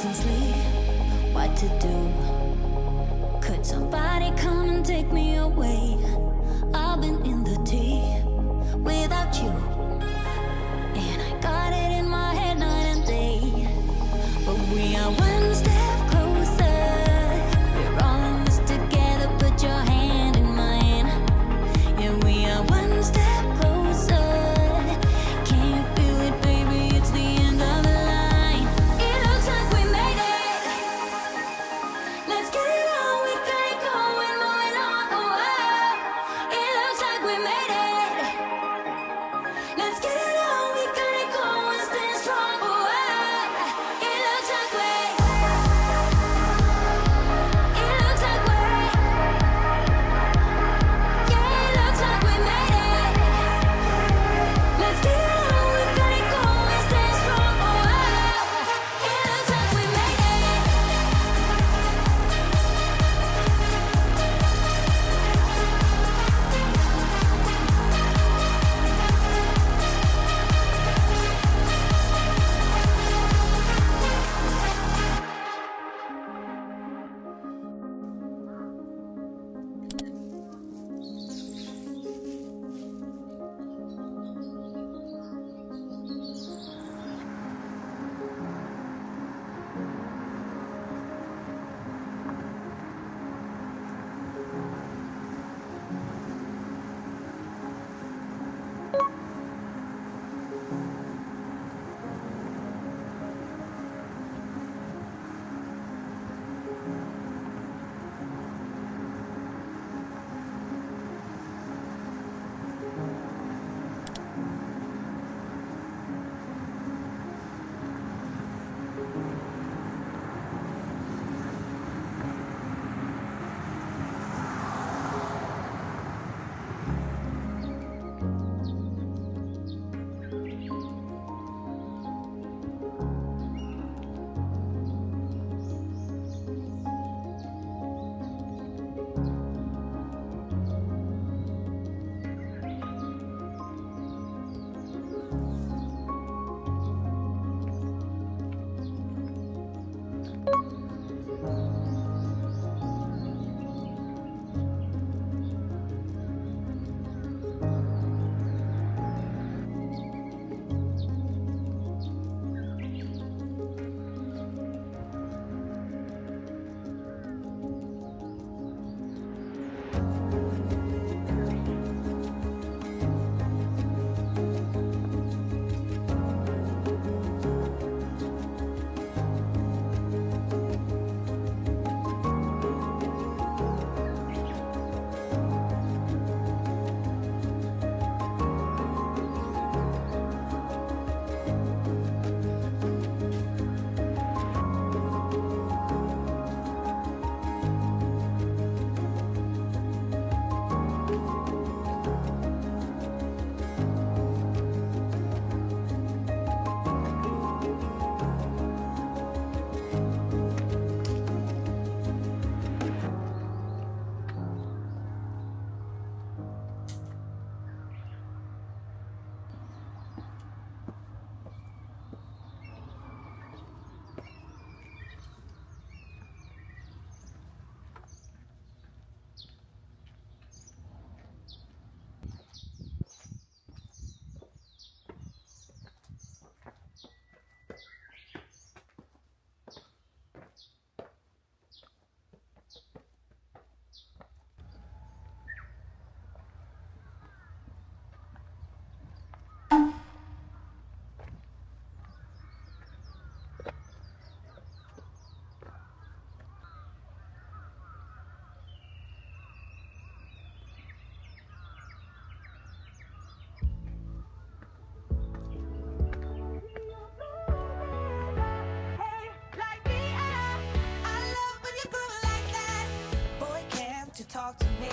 and sleep. What to do? Could somebody come and take me away? I've been in the deep without you, and I got it in my head night and day. But we are one step closer. We're all in this together. Put your hand in mine. Yeah, we are one step closer. Can you feel it, baby? It's the end of the line. It looks like we made it. Let's get it on. We got it going, moving on. Oh, oh. It looks like we made it. Let's get it on. We got it going, stand strong. Oh, oh. It looks like we. It looks like we. Yeah, it looks like we made it. Let's get it on. We got it going, stand strong. Oh, oh. It looks like we made it. Talk to me,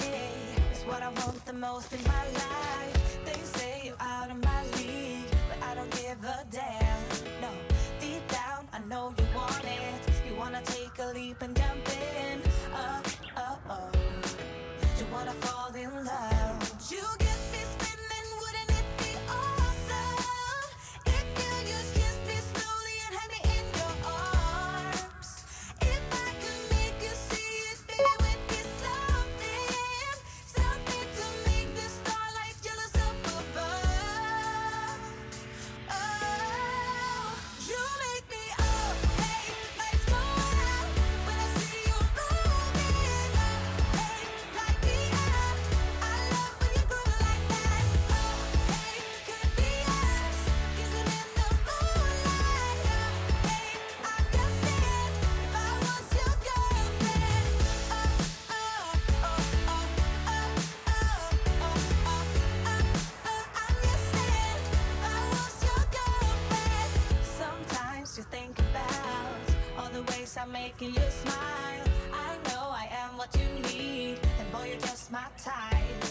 it's what I want the most in my life. They say you're out of my league, but I don't give a damn. No, deep down, I know you want it. You wanna take a leap and jump in. You wanna fall in love. You get me spinning, wouldn't it be awesome if you just kiss me slowly and had me in your arms? I'm making you smile. I know I am what you need, and boy, you're just my type.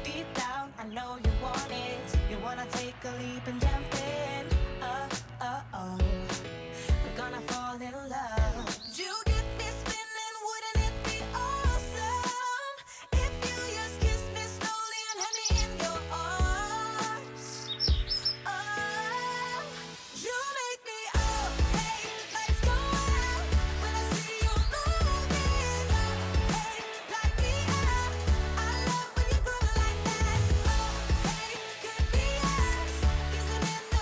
Deep down, I know you want it. You wanna take a leap and jump in. Oh. We're gonna fall in love. You get me spinning, wouldn't it be awesome if you just kiss me slowly and have me in your arms? Oh, you make me up, hey, lights go out when I see you moving up, hey, light me up. I love when you groove like that. Oh, hey, could be us, kissing in the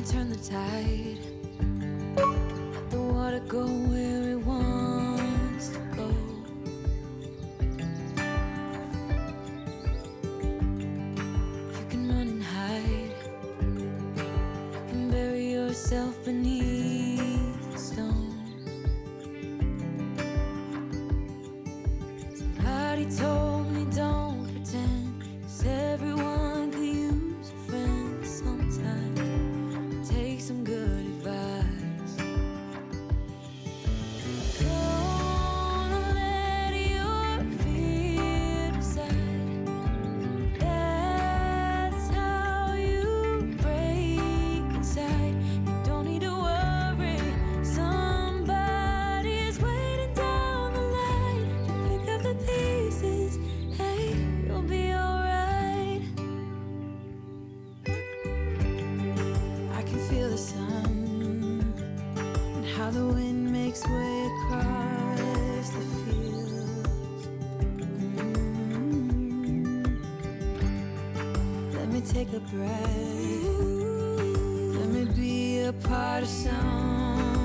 can't turn the tide. Let the water go where it wants to go. You can run and hide. You can bury yourself beneath the stone. Somebody told me don't pretend, 'cause everyone could use a friend sometimes. Take some good advice. Don't let your fear decide. That's how you break inside. You don't need to worry. Somebody is waiting down the line to pick up the pieces. Hey, you'll be alright. I can feel the sun and how the wind makes way across the fields. Let me take a breath. Let me be a part of something